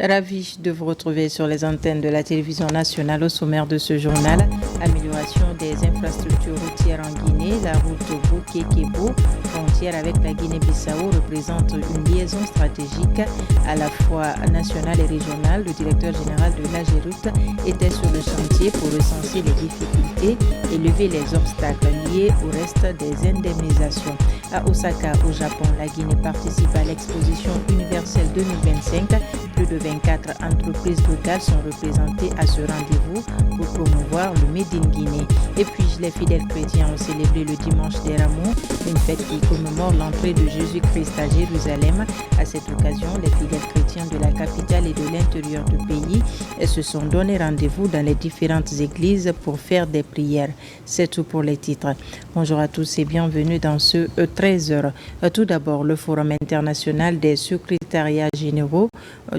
Ravi de vous retrouver sur les antennes de la télévision nationale. Au sommaire de ce journal, amélioration des infrastructures routières en Guinée. La route Boké-Kébo, frontière avec la Guinée-Bissau, représente une liaison stratégique à la fois nationale et régionale. Le directeur général de l'AGEROUTE était sur le chantier pour recenser les difficultés et lever les obstacles liés au reste des indemnisations. À Osaka, au Japon, la Guinée participe à l'exposition universelle 2025. Plus de 24 entreprises locales sont représentées à ce rendez-vous pour promouvoir le Made in Guinée. Et puis, les fidèles chrétiens ont célébré le dimanche des Rameaux, une fête qui commémore l'entrée de Jésus-Christ à Jérusalem. À cette occasion, les fidèles chrétiens de la capitale et de l'intérieur du pays se sont donné rendez-vous dans les différentes églises pour faire des prières. C'est tout pour les titres. Bonjour à tous et bienvenue dans ce 13h. Tout d'abord, le Forum international des secrétariats généraux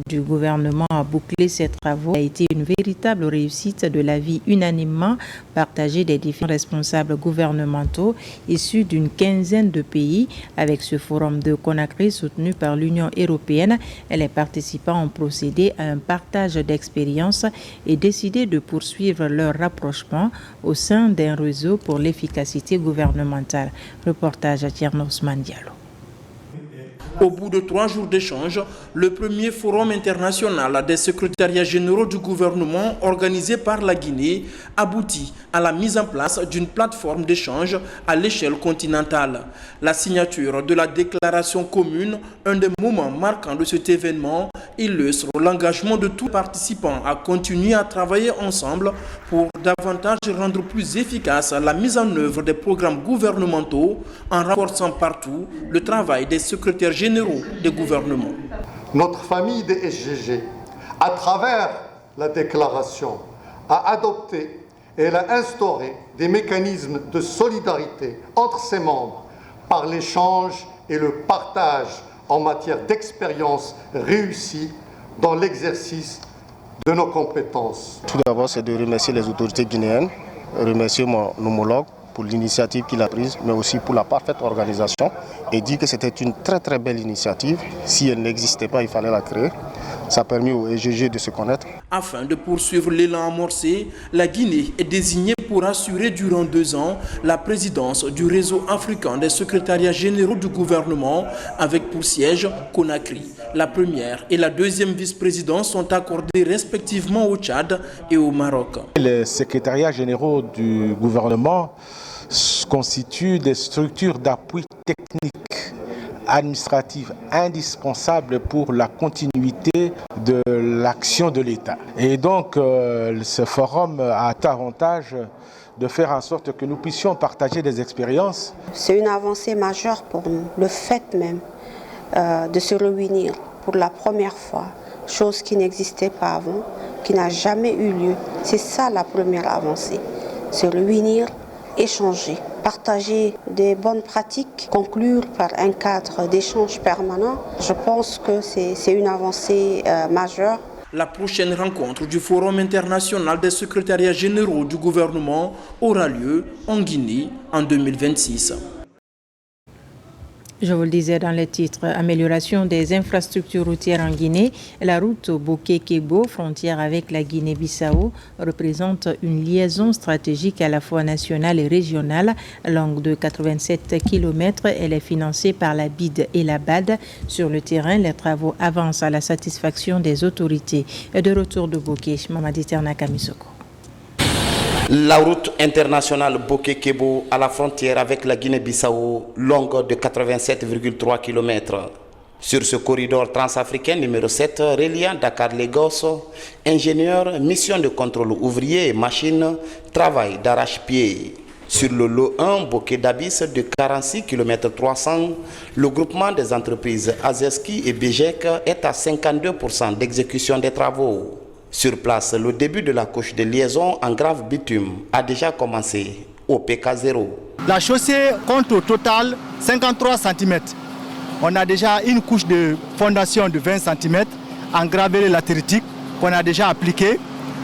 du gouvernement a bouclé ses travaux. A été une véritable réussite de l'avis unanimement partagé des différents responsables gouvernementaux issus d'une quinzaine de pays. Avec ce forum de Conakry soutenu par l'Union européenne, les participants ont procédé à un partage d'expériences et décidé de poursuivre leur rapprochement au sein d'un réseau pour l'efficacité gouvernementale. Reportage à Tiernos Mandialo. Au bout de 3 jours d'échange, le premier forum international des secrétariats généraux du gouvernement organisé par la Guinée aboutit à la mise en place d'une plateforme d'échange à l'échelle continentale. La signature de la déclaration commune, un des moments marquants de cet événement, illustre l'engagement de tous les participants à continuer à travailler ensemble pour davantage rendre plus efficace la mise en œuvre des programmes gouvernementaux en renforçant partout le travail des secrétaires généraux des gouvernements. Notre famille des SGG, à travers la déclaration, a adopté et elle a instauré des mécanismes de solidarité entre ses membres par l'échange et le partage en matière d'expérience réussie dans l'exercice de nos compétences. Tout d'abord, c'est de remercier les autorités guinéennes, remercier mon homologue pour l'initiative qu'il a prise, mais aussi pour la parfaite organisation, et dire que c'était une très très belle initiative. Si elle n'existait pas, il fallait la créer. Ça a permis aux EGG de se connaître. Afin de poursuivre l'élan amorcé, la Guinée est désignée pour assurer durant 2 ans la présidence du réseau africain des secrétariats généraux du gouvernement avec pour siège Conakry. La première et la deuxième vice-présidence sont accordées respectivement au Tchad et au Maroc. Les secrétariats généraux du gouvernement constituent des structures d'appui technique administrative indispensable pour la continuité de l'action de l'État. Et donc, ce forum a avantage de faire en sorte que nous puissions partager des expériences. C'est une avancée majeure pour nous, le fait même de se réunir pour la première fois, chose qui n'existait pas avant, qui n'a jamais eu lieu. C'est ça la première avancée, se réunir, échanger, partager des bonnes pratiques, conclure par un cadre d'échange permanent. Je pense que c'est une avancée majeure. La prochaine rencontre du Forum international des secrétariats généraux du gouvernement aura lieu en Guinée en 2026. Je vous le disais dans les titres, amélioration des infrastructures routières en Guinée. La route Boké-Kébo, frontière avec la Guinée-Bissau, représente une liaison stratégique à la fois nationale et régionale, longue de 87 km. Elle est financée par la BID et la BAD. Sur le terrain, les travaux avancent à la satisfaction des autorités. De retour de Boké, Mamadi Terna Kamisoko. La route internationale Boké-Kébo à la frontière avec la Guinée-Bissau, longue de 87,3 km. Sur ce corridor transafricain numéro 7, reliant Dakar-Lagos, ingénieurs, mission de contrôle ouvrier et machines, travail d'arrache-pied. Sur le lot 1, Boké d'Abyss de 46 km 300, le groupement des entreprises Azeski et Bejek est à 52% d'exécution des travaux. Sur place, le début de la couche de liaison en grave bitume a déjà commencé au PK0. La chaussée compte au total 53 cm. On a déjà une couche de fondation de 20 cm en gravelé latéritique qu'on a déjà appliquée.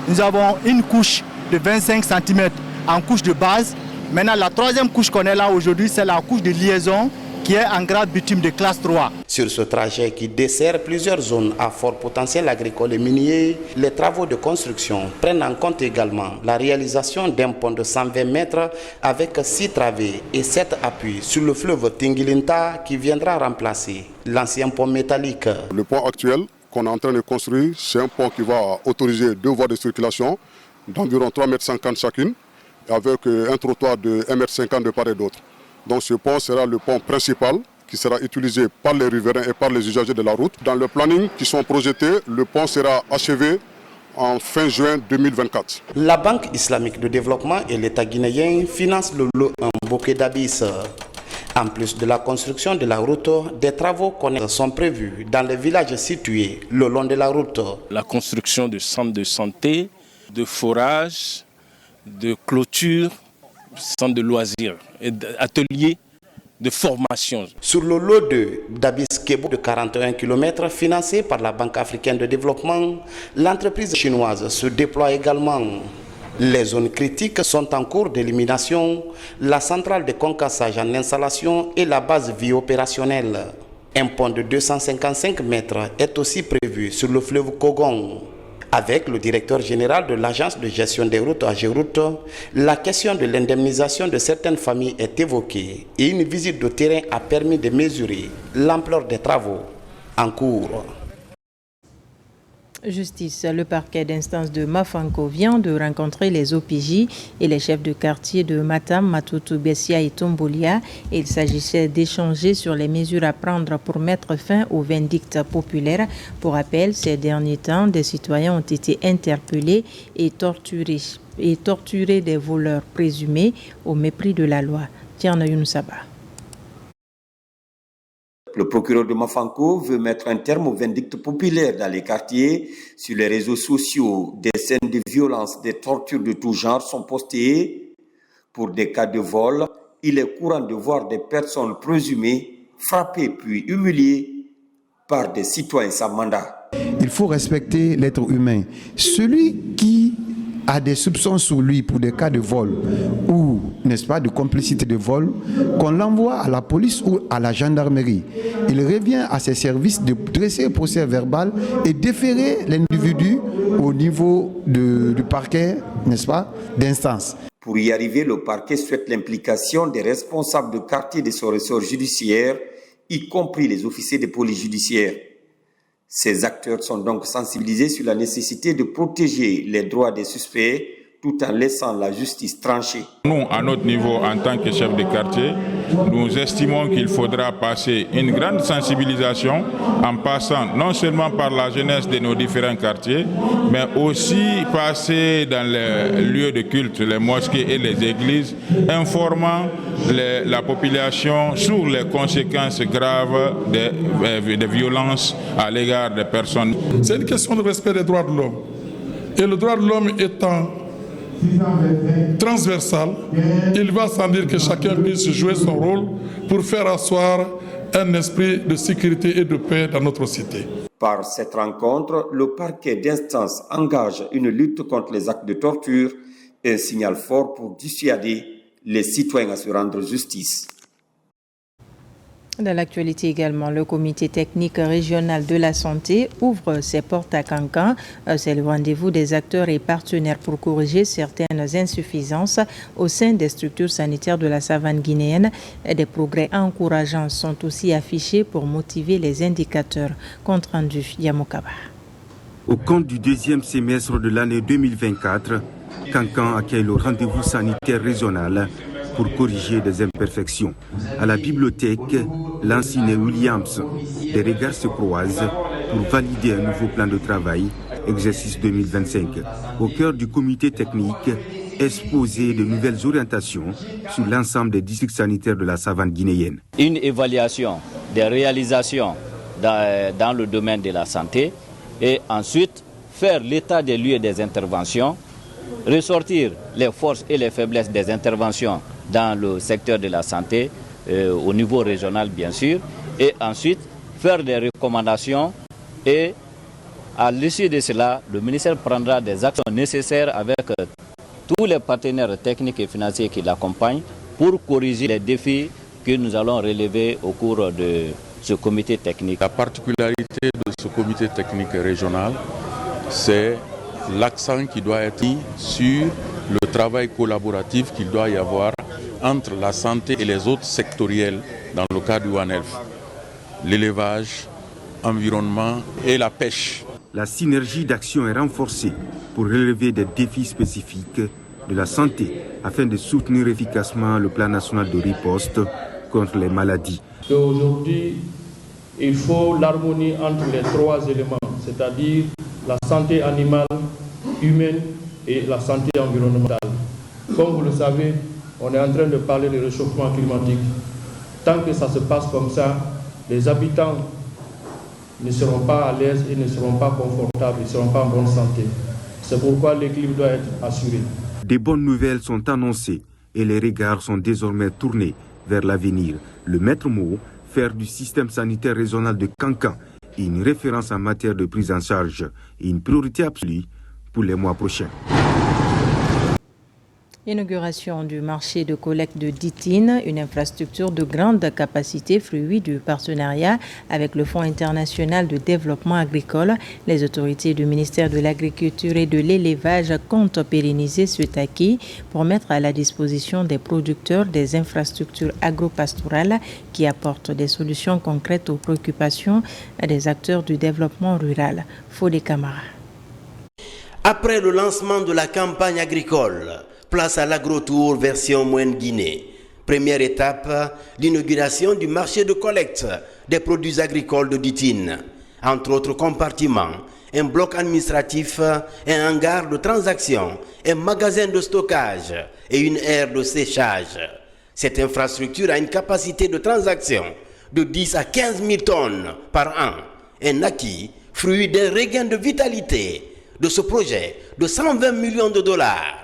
Nous avons une couche de 25 cm en couche de base. Maintenant, la troisième couche qu'on est là aujourd'hui, c'est la couche de liaison qui est en grade bitume de classe 3. Sur ce trajet qui dessert plusieurs zones à fort potentiel agricole et minier, les travaux de construction prennent en compte également la réalisation d'un pont de 120 mètres avec 6 travées et 7 appuis sur le fleuve Tingilinta qui viendra remplacer l'ancien pont métallique. Le pont actuel qu'on est en train de construire, c'est un pont qui va autoriser 2 voies de circulation d'environ 3,50 m chacune, avec un trottoir de 1,50 m de part et d'autre. Donc ce pont sera le pont principal qui sera utilisé par les riverains et par les usagers de la route. Dans le planning qui sont projetés, le pont sera achevé en fin juin 2024. La Banque islamique de développement et l'État guinéen financent le lot en bouquet d'Abyss. En plus de la construction de la route, des travaux connexes sont prévus dans les villages situés le long de la route. La construction de centres de santé, de forage, de clôture, centres de loisirs et d'ateliers de formation. Sur le lot d'Abyss Kebo de 41 km financé par la Banque africaine de développement, l'entreprise chinoise se déploie également. Les zones critiques sont en cours d'élimination, la centrale de concassage en installation et la base vie opérationnelle. Un pont de 255 mètres est aussi prévu sur le fleuve Kogon. Avec le directeur général de l'agence de gestion des routes AGEROUTE, la question de l'indemnisation de certaines familles est évoquée et une visite de terrain a permis de mesurer l'ampleur des travaux en cours. Justice, le parquet d'instance de Mafanko vient de rencontrer les OPJ et les chefs de quartier de Matam, Matutu, Bessia et Tombolia. Il s'agissait d'échanger sur les mesures à prendre pour mettre fin aux vindictes populaires. Pour rappel, ces derniers temps, des citoyens ont été interpellés et torturés des voleurs présumés au mépris de la loi. Tiana Younoussaba. Le procureur de Mafanko veut mettre un terme aux vindictes populaires dans les quartiers. Sur les réseaux sociaux, des scènes de violence, des tortures de tout genre sont postées. Pour des cas de vol, il est courant de voir des personnes présumées frappées puis humiliées par des citoyens sans mandat. Il faut respecter l'être humain. Celui qui a des soupçons sur lui pour des cas de vol ou, n'est-ce pas, de complicité de vol, qu'on l'envoie à la police ou à la gendarmerie. Il revient à ses services de dresser un procès verbal et déférer l'individu au niveau du parquet, n'est-ce pas, d'instance. Pour y arriver, le parquet souhaite l'implication des responsables de quartier de son ressort judiciaire, y compris les officiers de police judiciaire. Ces acteurs sont donc sensibilisés sur la nécessité de protéger les droits des suspects tout en laissant la justice trancher. Nous, à notre niveau, en tant que chef de quartier, nous estimons qu'il faudra passer une grande sensibilisation en passant non seulement par la jeunesse de nos différents quartiers, mais aussi passer dans les lieux de culte, les mosquées et les églises, informant la population sur les conséquences graves des violences à l'égard des personnes. C'est une question de respect des droits de l'homme. Et le droit de l'homme étant transversal, il va sans dire que chacun puisse jouer son rôle pour faire asseoir un esprit de sécurité et de paix dans notre cité. Par cette rencontre, le parquet d'instance engage une lutte contre les actes de torture, un signal fort pour dissuader les citoyens à se rendre justice. Dans l'actualité également, le comité technique régional de la santé ouvre ses portes à Kankan. C'est le rendez-vous des acteurs et partenaires pour corriger certaines insuffisances au sein des structures sanitaires de la savane guinéenne. Des progrès encourageants sont aussi affichés pour motiver les indicateurs. Compte rendu Yamokaba. Au compte du deuxième semestre de l'année 2024, Kankan accueille le rendez-vous sanitaire régional pour corriger des imperfections. À la bibliothèque, Lansine Williams, des regards se croisent pour valider un nouveau plan de travail, exercice 2025. Au cœur du comité technique, exposer de nouvelles orientations sur l'ensemble des districts sanitaires de la savane guinéenne. Une évaluation des réalisations dans le domaine de la santé et ensuite faire l'état des lieux des interventions, ressortir les forces et les faiblesses des interventions dans le secteur de la santé, au niveau régional bien sûr, et ensuite faire des recommandations et à l'issue de cela, le ministère prendra des actions nécessaires avec tous les partenaires techniques et financiers qui l'accompagnent pour corriger les défis que nous allons relever au cours de ce comité technique. La particularité de ce comité technique régional, c'est l'accent qui doit être mis sur le travail collaboratif qu'il doit y avoir entre la santé et les autres sectoriels dans le cadre du One Health. L'élevage, l'environnement et la pêche. La synergie d'action est renforcée pour relever des défis spécifiques de la santé afin de soutenir efficacement le plan national de riposte contre les maladies. Aujourd'hui, il faut l'harmonie entre les trois éléments, c'est-à-dire la santé animale, humaine et la santé environnementale. Comme vous le savez, on est en train de parler du réchauffement climatique. Tant que ça se passe comme ça, les habitants ne seront pas à l'aise et ne seront pas confortables, ils ne seront pas en bonne santé. C'est pourquoi l'équilibre doit être assuré. Des bonnes nouvelles sont annoncées et les regards sont désormais tournés vers l'avenir. Le maître mot, faire du système sanitaire régional de Kankan une référence en matière de prise en charge et une priorité absolue pour les mois prochains. Inauguration du marché de collecte de Ditine, une infrastructure de grande capacité fruit du partenariat avec le Fonds international de développement agricole. Les autorités du ministère de l'Agriculture et de l'Élevage comptent pérenniser ce acquis pour mettre à la disposition des producteurs des infrastructures agro-pastorales qui apportent des solutions concrètes aux préoccupations des acteurs du développement rural. Fodé Camara. Après le lancement de la campagne agricole, place à l'agro-tour version Moyenne Guinée. Première étape, l'inauguration du marché de collecte des produits agricoles de Ditine. Entre autres compartiments, un bloc administratif, un hangar de transaction, un magasin de stockage et une aire de séchage. Cette infrastructure a une capacité de transaction de 10 à 15 000 tonnes par an. Un acquis, fruit d'un regain de vitalité de ce projet de 120 millions de dollars.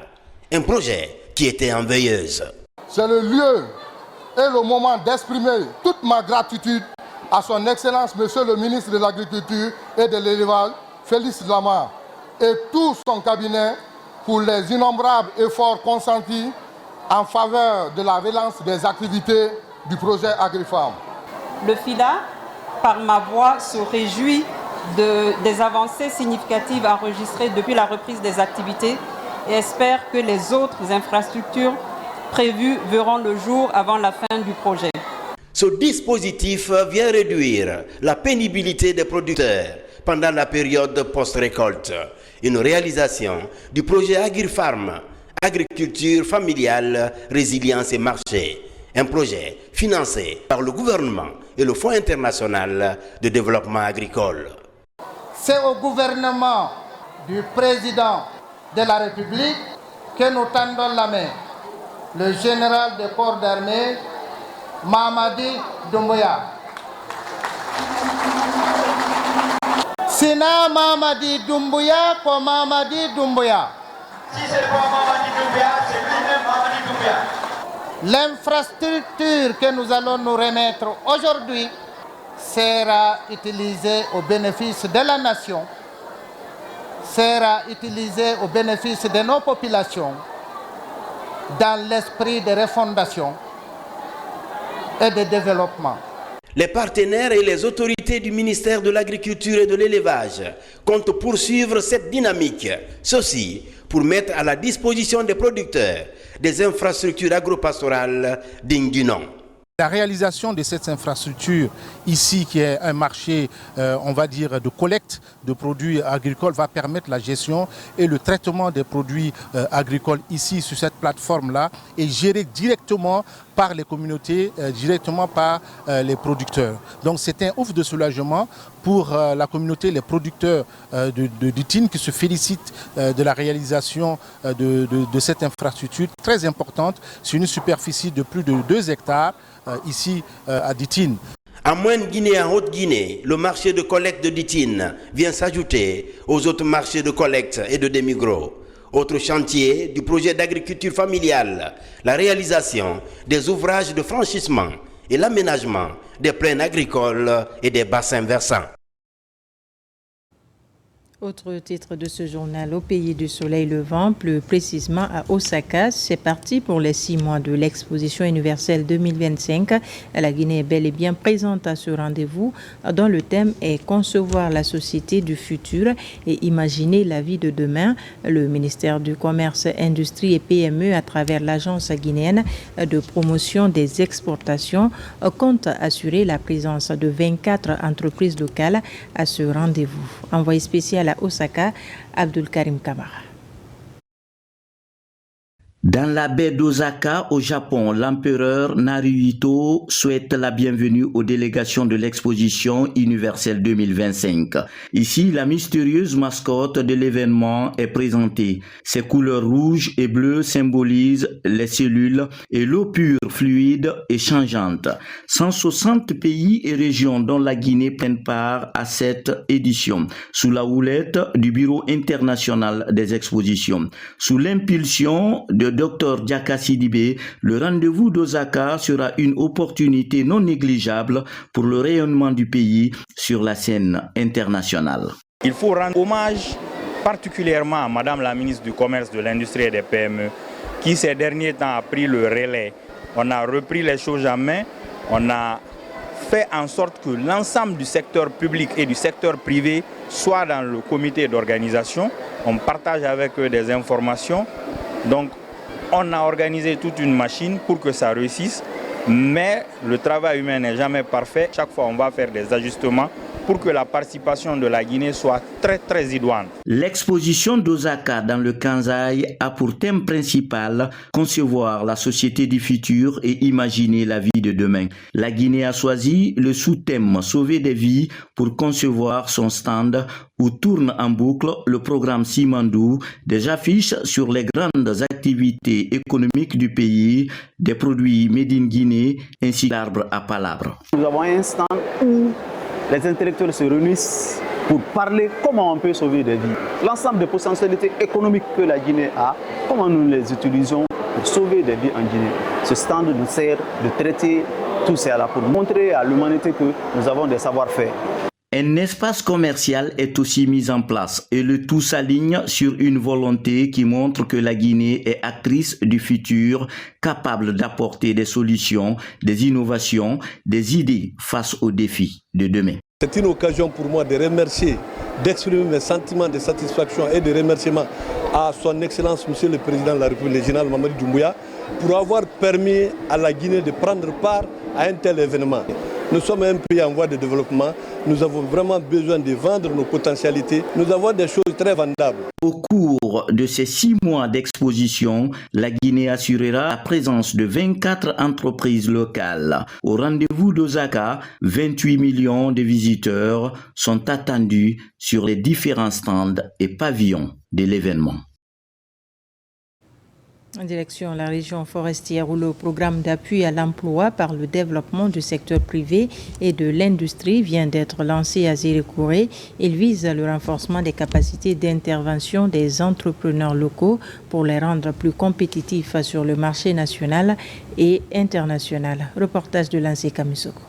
Un projet qui était en veilleuse. C'est le lieu et le moment d'exprimer toute ma gratitude à son Excellence, Monsieur le ministre de l'Agriculture et de l'Élevage, Félix Lamar, et tout son cabinet pour les innombrables efforts consentis en faveur de la relance des activités du projet AgriFarm. Le FIDA, par ma voix, se réjouit des avancées significatives enregistrées depuis la reprise des activités et espère que les autres infrastructures prévues verront le jour avant la fin du projet. Ce dispositif vient réduire la pénibilité des producteurs pendant la période post-récolte. Une réalisation du projet AgriFarm, Agriculture familiale, résilience et marché. Un projet financé par le gouvernement et le Fonds international de développement agricole. C'est au gouvernement du président de la République que nous tendons la main. Le général des corps d'armée, Mamadi Doumbouya. Sina Mamadi Doumbouya comme Mamadi Doumbouya. Si c'est pas Mamadi Doumbouya, c'est lui-même Mamadi Doumbouya. L'infrastructure que nous allons nous remettre aujourd'hui sera utilisée au bénéfice de la nation, sera utilisé au bénéfice de nos populations dans l'esprit de refondation et de développement. Les partenaires et les autorités du ministère de l'Agriculture et de l'Élevage comptent poursuivre cette dynamique. Ceci pour mettre à la disposition des producteurs des infrastructures agropastorales dignes du nom. La réalisation de cette infrastructure ici, qui est un marché, on va dire, de collecte de produits agricoles, va permettre la gestion et le traitement des produits agricoles ici sur cette plateforme-là et géré directement par les communautés, directement par les producteurs. Donc c'est un ouf de soulagement pour la communauté, les producteurs de Ditine qui se félicitent de la réalisation de cette infrastructure très importante sur une superficie de plus de 2 hectares. Ici à Ditine. En Moyenne Guinée et en Haute Guinée, le marché de collecte de Ditine vient s'ajouter aux autres marchés de collecte et de demi-gros. Autre chantier du projet d'agriculture familiale, la réalisation des ouvrages de franchissement et l'aménagement des plaines agricoles et des bassins versants. Autre titre de ce journal, au pays du soleil levant, plus précisément à Osaka, c'est parti pour les 6 mois de l'exposition universelle 2025. La Guinée est bel et bien présente à ce rendez-vous dont le thème est concevoir la société du futur et imaginer la vie de demain. Le ministère du Commerce, Industrie et PME à travers l'agence guinéenne de promotion des exportations compte assurer la présence de 24 entreprises locales à ce rendez-vous. Envoyé spécial à Osaka, Abdul Karim Kamara. Dans la baie d'Osaka, au Japon, l'empereur Naruhito souhaite la bienvenue aux délégations de l'exposition universelle 2025. Ici, la mystérieuse mascotte de l'événement est présentée. Ses couleurs rouges et bleues symbolisent les cellules et l'eau pure, fluide et changeante. 160 pays et régions dont la Guinée prennent part à cette édition, sous la houlette du Bureau international des expositions. Sous l'impulsion de Dr Diaka Sidibé, le rendez-vous d'Osaka sera une opportunité non négligeable pour le rayonnement du pays sur la scène internationale. Il faut rendre hommage particulièrement à Madame la ministre du Commerce, de l'Industrie et des PME, qui ces derniers temps a pris le relais. On a repris les choses en main, on a fait en sorte que l'ensemble du secteur public et du secteur privé soit dans le comité d'organisation. On partage avec eux des informations. Donc, on a organisé toute une machine pour que ça réussisse, mais le travail humain n'est jamais parfait. Chaque fois, on va faire des ajustements pour que la participation de la Guinée soit très, très idoine. L'exposition d'Osaka dans le Kansai a pour thème principal concevoir la société du futur et imaginer la vie de demain. La Guinée a choisi le sous-thème sauver des vies pour concevoir son stand où tourne en boucle le programme Simandou, des affiches sur les grandes activités économiques du pays, des produits made in Guinée ainsi que l'arbre à palabres. Nous avons un stand où les intellectuels se réunissent pour parler comment on peut sauver des vies. L'ensemble des potentialités économiques que la Guinée a, comment nous les utilisons pour sauver des vies en Guinée. Ce stand nous sert de traiter tout cela pour montrer à l'humanité que nous avons des savoir-faire. Un espace commercial est aussi mis en place et le tout s'aligne sur une volonté qui montre que la Guinée est actrice du futur, capable d'apporter des solutions, des innovations, des idées face aux défis de demain. C'est une occasion pour moi de remercier, d'exprimer mes sentiments de satisfaction et de remerciement à son Excellence Monsieur le Président de la République, le général Mamadi Doumbouya, pour avoir permis à la Guinée de prendre part à un tel événement. Nous sommes un pays en voie de développement, nous avons vraiment besoin de vendre nos potentialités, nous avons des choses très vendables. Au cours de ces 6 mois d'exposition, la Guinée assurera la présence de 24 entreprises locales. Au rendez-vous d'Osaka, 28 millions de visiteurs sont attendus sur les différents stands et pavillons de l'événement. En direction de la région forestière où le programme d'appui à l'emploi par le développement du secteur privé et de l'industrie vient d'être lancé à Zérékouré. Il vise le renforcement des capacités d'intervention des entrepreneurs locaux pour les rendre plus compétitifs sur le marché national et international. Reportage de Lancé Kamisoko.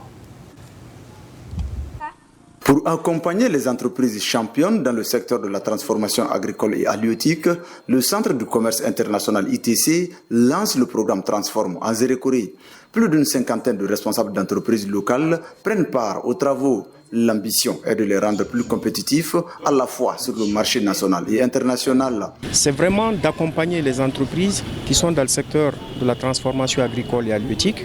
Pour accompagner les entreprises championnes dans le secteur de la transformation agricole et halieutique, le Centre du commerce international ITC lance le programme Transform en Zérékouré. Plus d'une cinquantaine de responsables d'entreprises locales prennent part aux travaux. L'ambition est de les rendre plus compétitifs à la fois sur le marché national et international. C'est vraiment d'accompagner les entreprises qui sont dans le secteur de la transformation agricole et halieutique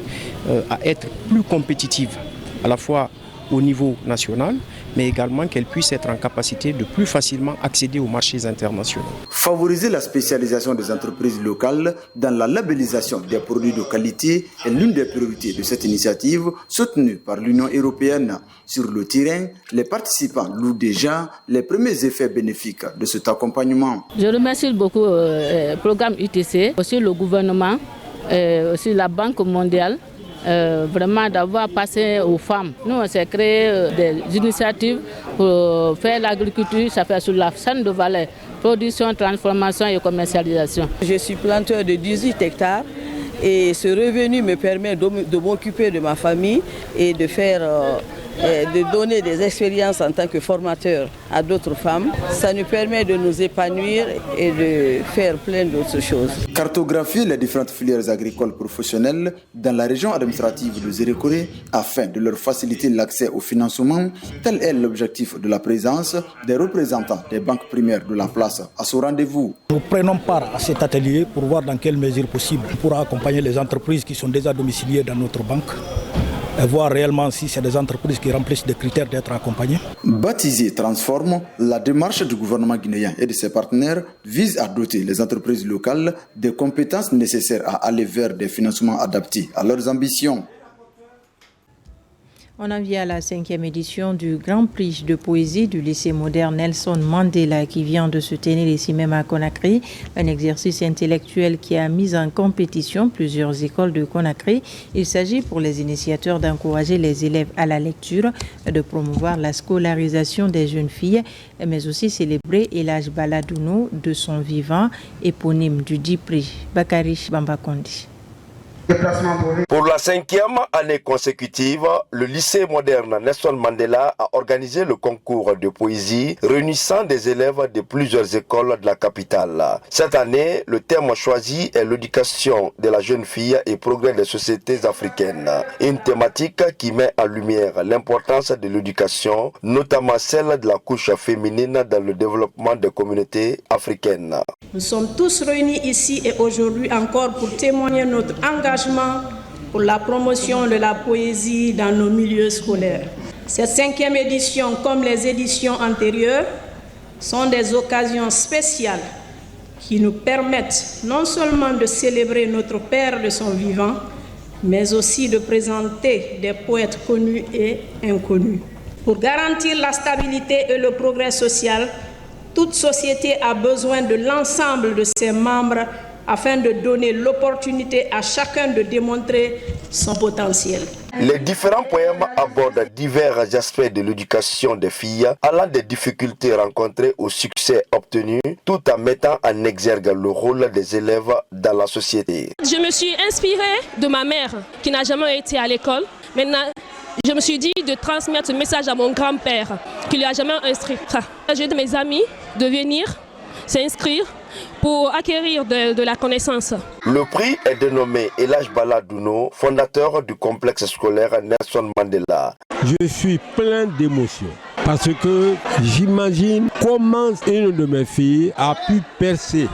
à être plus compétitives à la fois au niveau national, mais également qu'elles puissent être en capacité de plus facilement accéder aux marchés internationaux. Favoriser la spécialisation des entreprises locales dans la labellisation des produits de qualité est l'une des priorités de cette initiative soutenue par l'Union européenne. Sur le terrain, les participants louent déjà les premiers effets bénéfiques de cet accompagnement. Je remercie beaucoup le programme ITC, aussi le gouvernement, aussi la Banque mondiale, vraiment d'avoir passé aux femmes. Nous, on s'est créé des initiatives pour faire l'agriculture, ça fait sur la chaîne de valeur, production, transformation et commercialisation. Je suis planteur de 18 hectares et ce revenu me permet de m'occuper de ma famille et de faire de donner des expériences en tant que formateur à d'autres femmes. Ça nous permet de nous épanouir et de faire plein d'autres choses. Cartographier les différentes filières agricoles professionnelles dans la région administrative de Zérékoré afin de leur faciliter l'accès au financement, tel est l'objectif de la présence des représentants des banques primaires de la place à ce rendez-vous. Nous prenons part à cet atelier pour voir dans quelle mesure possible on pourra accompagner les entreprises qui sont déjà domiciliées dans notre banque et voir réellement si c'est des entreprises qui remplissent des critères d'être accompagnées. Baptisé Transforme, la démarche du gouvernement guinéen et de ses partenaires vise à doter les entreprises locales des compétences nécessaires à aller vers des financements adaptés à leurs ambitions. On en vient à la 5e édition du Grand Prix de poésie du lycée moderne Nelson Mandela qui vient de se tenir ici même à Conakry. Un exercice intellectuel qui a mis en compétition plusieurs écoles de Conakry. Il s'agit pour les initiateurs d'encourager les élèves à la lecture, de promouvoir la scolarisation des jeunes filles, mais aussi célébrer Elhaj Baladouno de son vivant, éponyme du dit prix. Bakari Bambakondi. Pour la 5e année consécutive, le lycée moderne Nelson Mandela a organisé le concours de poésie réunissant des élèves de plusieurs écoles de la capitale. Cette année, le thème choisi est l'éducation de la jeune fille et progrès des sociétés africaines. Une thématique qui met en lumière l'importance de l'éducation, notamment celle de la couche féminine dans le développement des communautés africaines. Nous sommes tous réunis ici et aujourd'hui encore pour témoigner notre engagement pour la promotion de la poésie dans nos milieux scolaires. Cette 5e édition, comme les éditions antérieures, sont des occasions spéciales qui nous permettent non seulement de célébrer notre père de son vivant, mais aussi de présenter des poètes connus et inconnus. Pour garantir la stabilité et le progrès social, toute société a besoin de l'ensemble de ses membres afin de donner l'opportunité à chacun de démontrer son potentiel. Les différents poèmes abordent divers aspects de l'éducation des filles, allant des difficultés rencontrées au succès obtenu, tout en mettant en exergue le rôle des élèves dans la société. Je me suis inspirée de ma mère, qui n'a jamais été à l'école. Maintenant, je me suis dit de transmettre ce message à mon grand-père, qui ne lui a jamais instruit. J'ai dit à mes amis de venir s'inscrire pour acquérir de la connaissance. Le prix est dénommé Elhaj Baladouno, fondateur du complexe scolaire Nelson Mandela. Je suis plein d'émotions parce que j'imagine comment une de mes filles a pu percer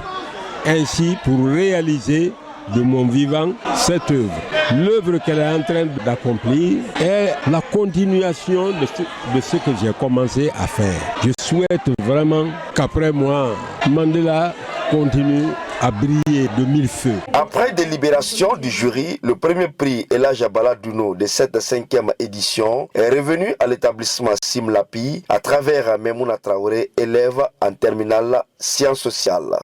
ainsi pour réaliser de mon vivant cette œuvre. L'œuvre qu'elle est en train d'accomplir est la continuation de ce que j'ai commencé à faire. Je souhaite vraiment qu'après moi, Mandela continue à briller de mille feux. Après délibération du jury, le premier prix Elhaj Baladouno de cette 5e édition est revenu à l'établissement Simlapi à travers Memouna Traoré, élève en terminale sciences sociales.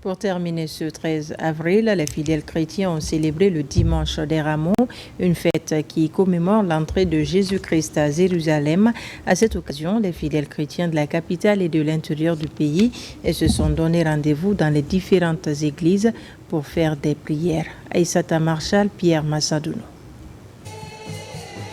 Pour terminer ce 13 avril, les fidèles chrétiens ont célébré le dimanche des Rameaux, une fête qui commémore l'entrée de Jésus-Christ à Jérusalem. À cette occasion, les fidèles chrétiens de la capitale et de l'intérieur du pays se sont donné rendez-vous dans les différentes églises pour faire des prières. Aïssata Marshall, Pierre Massadouno.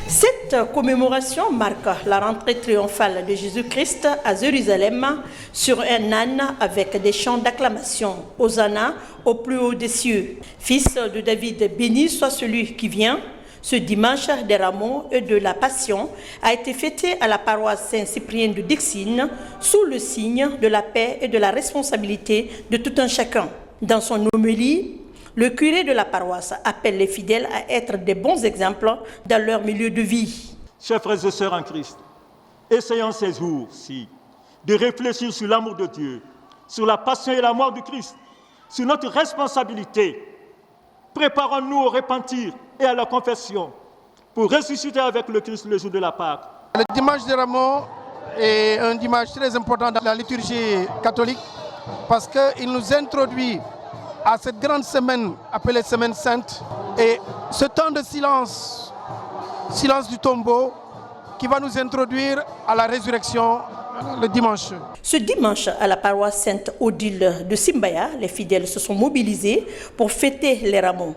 Cette commémoration marque la rentrée triomphale de Jésus-Christ à Jérusalem sur un âne avec des chants d'acclamation. Hosanna au plus haut des cieux. Fils de David, béni soit celui qui vient. Ce dimanche des Rameaux et de la Passion a été fêté à la paroisse Saint-Cyprien de Dixine sous le signe de la paix et de la responsabilité de tout un chacun. Dans son homélie, le curé de la paroisse appelle les fidèles à être des bons exemples dans leur milieu de vie. Chers frères et sœurs en Christ, essayons ces jours-ci de réfléchir sur l'amour de Dieu, sur la passion et la mort du Christ, sur notre responsabilité. Préparons-nous au repentir et à la confession pour ressusciter avec le Christ le jour de la Pâque. Le dimanche des Rameaux est un dimanche très important dans la liturgie catholique parce qu'il nous introduit à cette grande semaine appelée Semaine Sainte et ce temps de silence du tombeau qui va nous introduire à la résurrection le dimanche. Ce dimanche, à la paroisse Sainte-Odile de Simbaya, les fidèles se sont mobilisés pour fêter les Rameaux.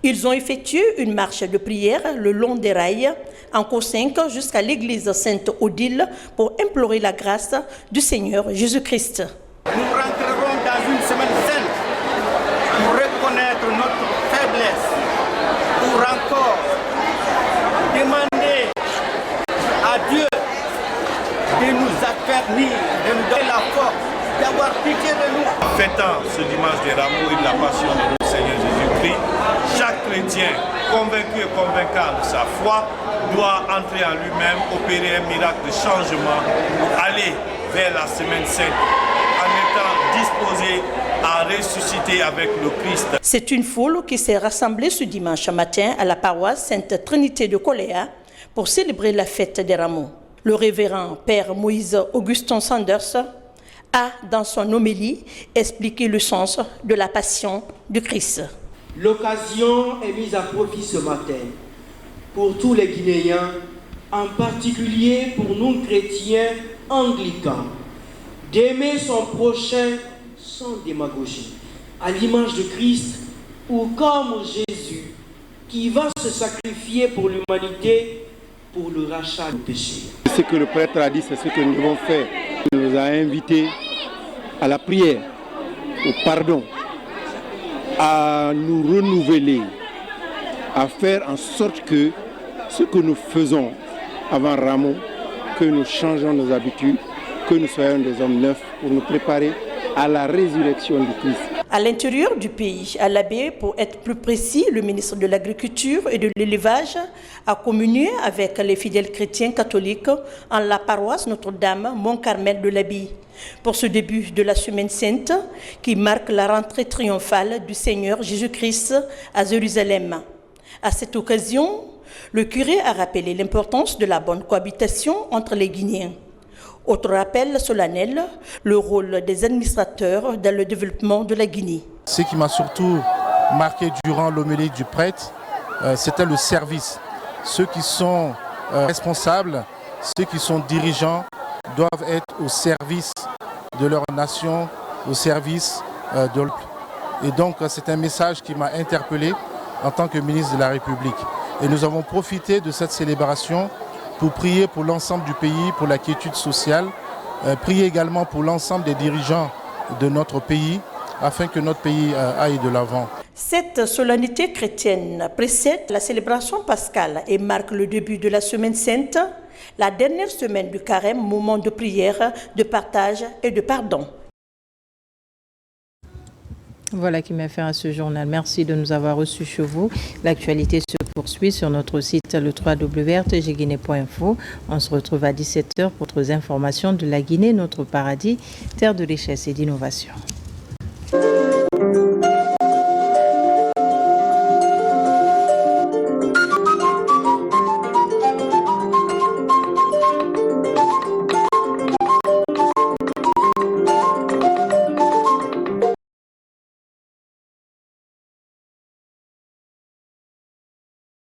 Ils ont effectué une marche de prière le long des rails, en cours 5 jusqu'à l'église Sainte-Odile pour implorer la grâce du Seigneur Jésus-Christ. Nous rentrerons dans une semaine sainte pour reconnaître notre faiblesse, pour encore demander à Dieu de nous affermir, de nous donner la force, d'avoir pitié de nous. Fêtant ce dimanche des rameaux et de la passion de notre Seigneur Jésus-Christ, chaque chrétien convaincu et convaincant de sa foi doit entrer en lui-même, opérer un miracle de changement pour aller vers la semaine sainte en étant disposé à ressusciter avec le Christ. C'est une foule qui s'est rassemblée ce dimanche matin à la paroisse Sainte Trinité de Coléa pour célébrer la fête des rameaux. Le révérend Père Moïse Augustin Sanders a, dans son homélie, expliqué le sens de la passion du Christ. L'occasion est mise à profit ce matin pour tous les Guinéens, en particulier pour nous chrétiens anglicans, d'aimer son prochain sans démagogie, à l'image de Christ ou comme Jésus qui va se sacrifier pour l'humanité pour le rachat du péché. Ce que le prêtre a dit, c'est ce que nous devons faire. Il nous a invités à la prière, au pardon, à nous renouveler, à faire en sorte que ce que nous faisons avant Rameau, que nous changeons nos habitudes, que nous soyons des hommes neufs pour nous préparer à la résurrection du Christ. À l'intérieur du pays, à l'Abbé, pour être plus précis, le ministre de l'Agriculture et de l'Élevage a communié avec les fidèles chrétiens catholiques en la paroisse Notre-Dame Mont-Carmel de l'Abbé pour ce début de la Semaine Sainte qui marque la rentrée triomphale du Seigneur Jésus-Christ à Jérusalem. À cette occasion, le curé a rappelé l'importance de la bonne cohabitation entre les Guinéens. Autre rappel solennel, le rôle des administrateurs dans le développement de la Guinée. Ce qui m'a surtout marqué durant l'homélie du prêtre, c'était le service. Ceux qui sont responsables, ceux qui sont dirigeants doivent être au service de leur nation, au service de l'autre. Et donc c'est un message qui m'a interpellé en tant que ministre de la République. Et nous avons profité de cette célébration pour prier pour l'ensemble du pays, pour la quiétude sociale, prier également pour l'ensemble des dirigeants de notre pays, afin que notre pays aille de l'avant. Cette solennité chrétienne précède la célébration pascale et marque le début de la Semaine Sainte, la dernière semaine du carême, moment de prière, de partage et de pardon. Voilà qui met fin à ce journal. Merci de nous avoir reçus chez vous. L'actualité se poursuit sur notre site le www.rtgguinée.info. On se retrouve à 17h pour d'autres informations de la Guinée, notre paradis, terre de richesse et d'innovation.